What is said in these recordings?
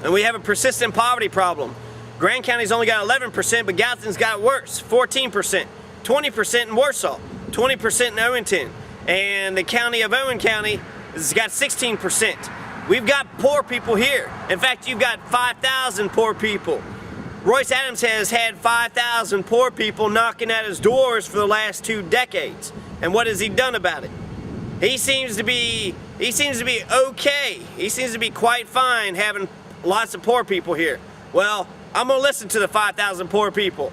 And we have a persistent poverty problem. Grand County's only got 11%, but Gallatin's got worse, 14%, 20% in Warsaw, 20% in Owenton, and the county of Owen County has got 16%. We've got poor people here. In fact, you've got 5,000 poor people. Royce Adams has had 5,000 poor people knocking at his doors for the last 2 decades. And what has he done about it? He seems to be okay. He seems to be quite fine having lots of poor people here. Well, I'm gonna listen to the 5,000 poor people.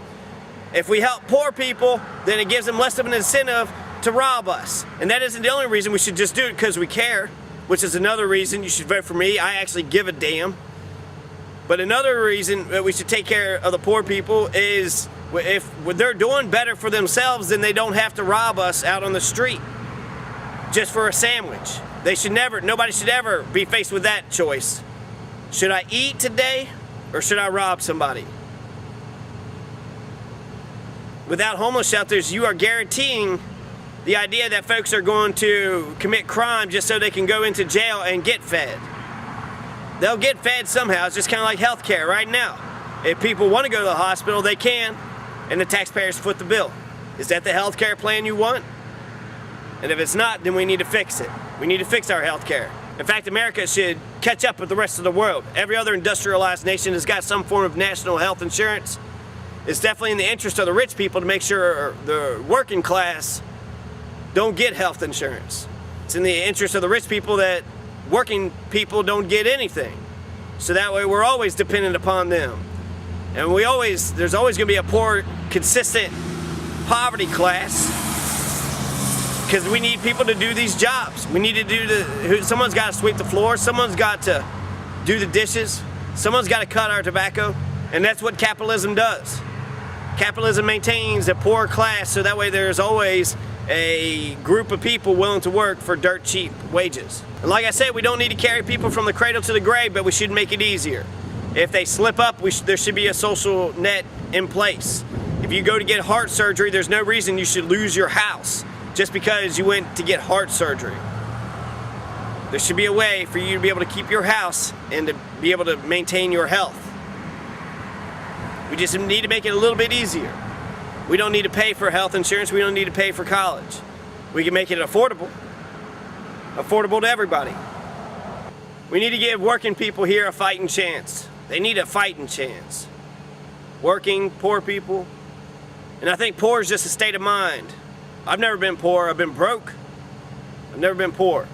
If we help poor people, then it gives them less of an incentive to rob us. And that isn't the only reason we should just do it because we care, which is another reason you should vote for me. I actually give a damn. But another reason that we should take care of the poor people is if they're doing better for themselves, then they don't have to rob us out on the street just for a sandwich. Nobody should ever be faced with that choice. Should I eat today or should I rob somebody? Without homeless shelters, you are guaranteeing the idea that folks are going to commit crime just so they can go into jail and get fed. They'll get fed somehow. It's just kind of like healthcare right now. If people want to go to the hospital, they can, and the taxpayers foot the bill. Is that the healthcare plan you want? And if it's not, then we need to fix it. We need to fix our healthcare. In fact, America should catch up with the rest of the world. Every other industrialized nation has got some form of national health insurance. It's definitely in the interest of the rich people to make sure the working class don't get health insurance. It's in the interest of the rich people that working people don't get anything. So that way we're always dependent upon them. And there's always gonna be a poor, consistent poverty class because we need people to do these jobs. We need to someone's gotta sweep the floor, someone's got to do the dishes, someone's gotta cut our tobacco, and that's what capitalism does. Capitalism maintains a poor class so that way there's always a group of people willing to work for dirt cheap wages. And like I said, we don't need to carry people from the cradle to the grave, but we should make it easier. If they slip up, there should be a social net in place. If you go to get heart surgery, there's no reason you should lose your house just because you went to get heart surgery. There should be a way for you to be able to keep your house and to be able to maintain your health. We just need to make it a little bit easier. We don't need to pay for health insurance. We don't need to pay for college. We can make it affordable to everybody. We need to give working people here a fighting chance. They need a fighting chance. Working, poor people. And I think poor is just a state of mind. I've never been poor. I've been broke. I've never been poor.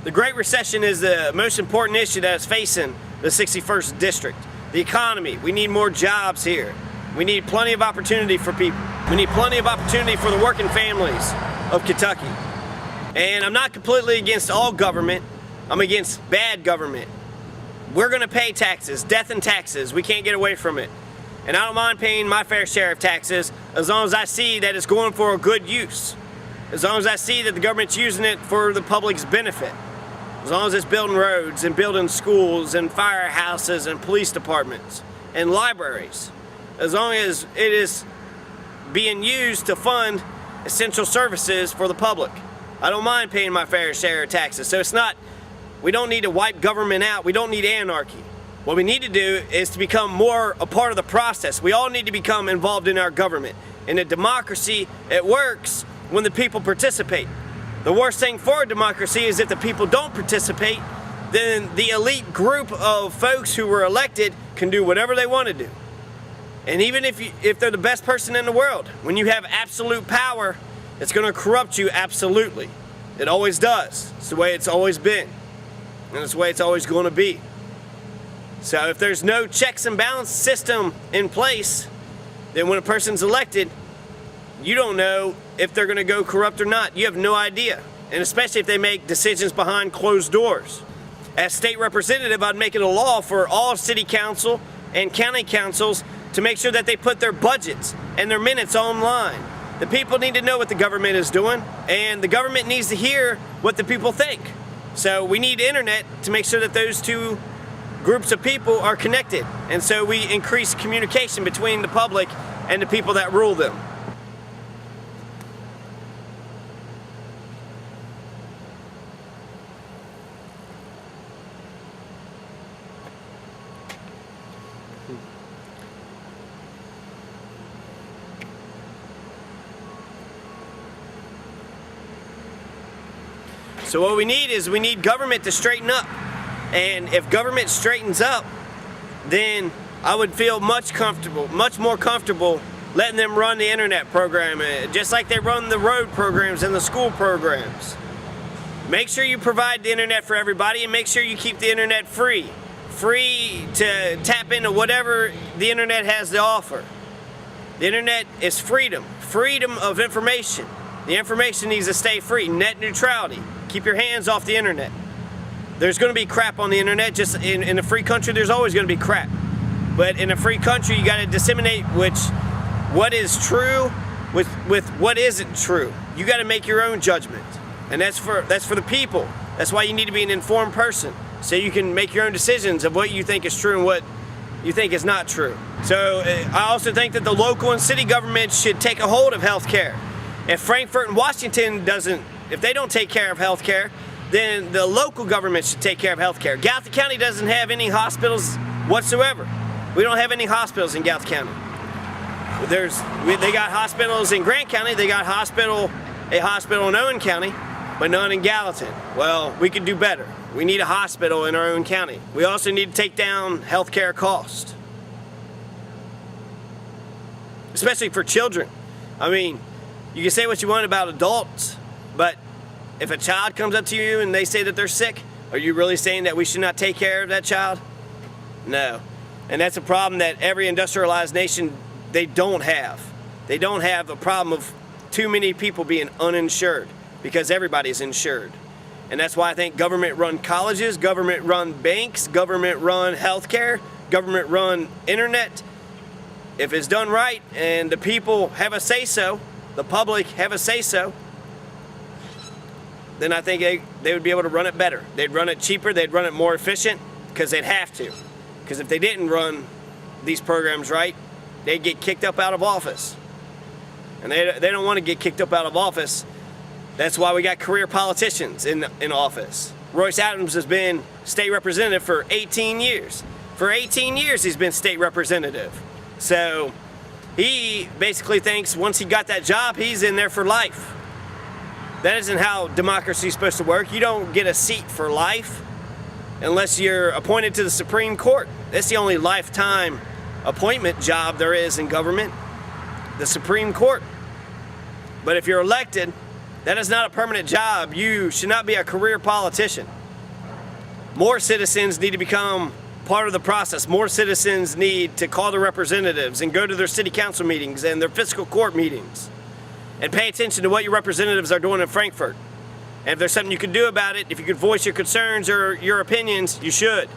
The Great Recession is the most important issue that is facing the 61st District. The economy. We need more jobs here. We need plenty of opportunity for people. We need plenty of opportunity for the working families of Kentucky. And I'm not completely against all government. I'm against bad government. We're gonna pay taxes, death and taxes. We can't get away from it. And I don't mind paying my fair share of taxes as long as I see that it's going for a good use. As long as I see that the government's using it for the public's benefit. As long as it's building roads and building schools and firehouses and police departments and libraries. As long as it is being used to fund essential services for the public. I don't mind paying my fair share of taxes. So we don't need to wipe government out. We don't need anarchy. What we need to do is to become more a part of the process. We all need to become involved in our government. In a democracy, it works when the people participate. The worst thing for a democracy is if the people don't participate, then the elite group of folks who were elected can do whatever they want to do. And even if they're the best person in the world, when you have absolute power, it's going to corrupt you absolutely. It always does. It's the way it's always been. And it's the way it's always going to be. So if there's no checks and balance system in place, then when a person's elected, you don't know if they're going to go corrupt or not. You have no idea. And especially if they make decisions behind closed doors. As state representative, I'd make it a law for all city council and county councils to make sure that they put their budgets and their minutes online. The people need to know what the government is doing, and the government needs to hear what the people think. So we need internet to make sure that those two groups of people are connected. And so we increase communication between the public and the people that rule them. So what we need is government to straighten up. And if government straightens up, then I would feel much more comfortable letting them run the internet program, just like they run the road programs and the school programs. Make sure you provide the internet for everybody, and make sure you keep the internet free to tap into whatever the internet has to offer. The internet is freedom of information. The information needs to stay free. Net neutrality. Keep your hands off the internet. There's going to be crap on the internet. Just in a free country, there's always going to be crap. But in a free country, you got to disseminate what is true with what isn't true. You got to make your own judgment, and that's for the people. That's why you need to be an informed person, so you can make your own decisions of what you think is true and what you think is not true. So I also think that the local and city governments should take a hold of healthcare. If Frankfort and Washington if they don't take care of healthcare, then the local government should take care of healthcare. Gallatin County doesn't have any hospitals whatsoever. We don't have any hospitals in Gallatin County. They got hospitals in Grant County. They got a hospital in Owen County, but none in Gallatin. Well, we could do better. We need a hospital in our own county. We also need to take down healthcare costs, especially for children. I mean, you can say what you want about adults, but if a child comes up to you and they say that they're sick, are you really saying that we should not take care of that child? No. And that's a problem that every industrialized nation, they don't have. They don't have a problem of too many people being uninsured, because everybody's insured. And that's why I think government-run colleges, government-run banks, government-run healthcare, government-run internet, if it's done right and the people have a say-so, the public have a say-so, then I think they would be able to run it better. They'd run it cheaper, they'd run it more efficient, because they'd have to. Because if they didn't run these programs right, they'd get kicked up out of office. And they don't want to get kicked up out of office. That's why we got career politicians in office. Royce Adams has been state representative for 18 years. For 18 years he's been state representative. So he basically thinks once he got that job, he's in there for life. That isn't how democracy is supposed to work. You don't get a seat for life unless you're appointed to the Supreme Court. That's the only lifetime appointment job there is in government, the Supreme Court. But if you're elected, that is not a permanent job. You should not be a career politician. More citizens need to become part of the process. More citizens need to call their representatives and go to their city council meetings and their fiscal court meetings and pay attention to what your representatives are doing in Frankfort. And if there's something you can do about it, if you could voice your concerns or your opinions, you should.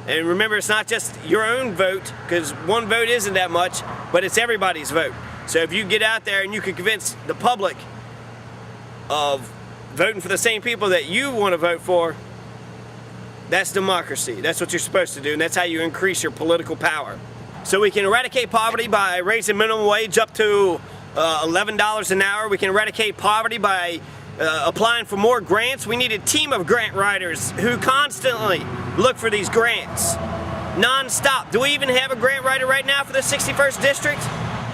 And remember, it's not just your own vote, because one vote isn't that much, but it's everybody's vote. So if you get out there and you can convince the public of voting for the same people that you want to vote for, that's democracy. That's what you're supposed to do, and that's how you increase your political power. So we can eradicate poverty by raising minimum wage up to $11 an hour. We can eradicate poverty by applying for more grants. We need a team of grant writers who constantly look for these grants non-stop. Do we even have a grant writer right now for the 61st district?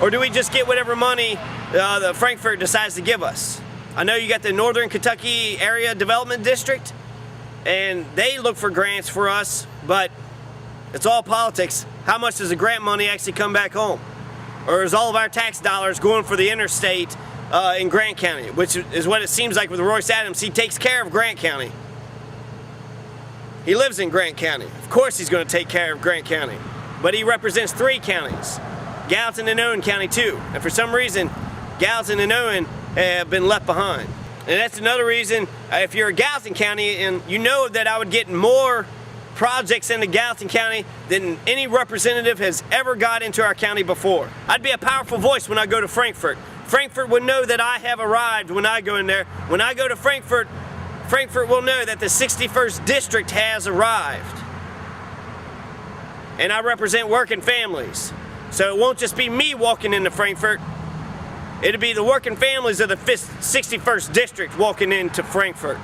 Or do we just get whatever money the Frankfort decides to give us? I know you got the Northern Kentucky Area Development District, and they look for grants for us, but it's all politics. How much does the grant money actually come back home? Or is all of our tax dollars going for the interstate in Grant County, which is what it seems like with Royce Adams. He takes care of Grant County. He lives in Grant County. Of course he's going to take care of Grant County. But he represents 3 counties, Gallatin and Owen County too. And for some reason, Gallatin and Owen have been left behind. And that's another reason, if you're a Gallatin County, and you know that I would get more projects into Gallatin County than any representative has ever got into our county before. I'd be a powerful voice when I go to Frankfort. Frankfort would know that I have arrived when I go in there. When I go to Frankfort, Frankfort will know that the 61st district has arrived. And I represent working families. So it won't just be me walking into Frankfort. It'll be the working families of the 61st district walking into Frankfort.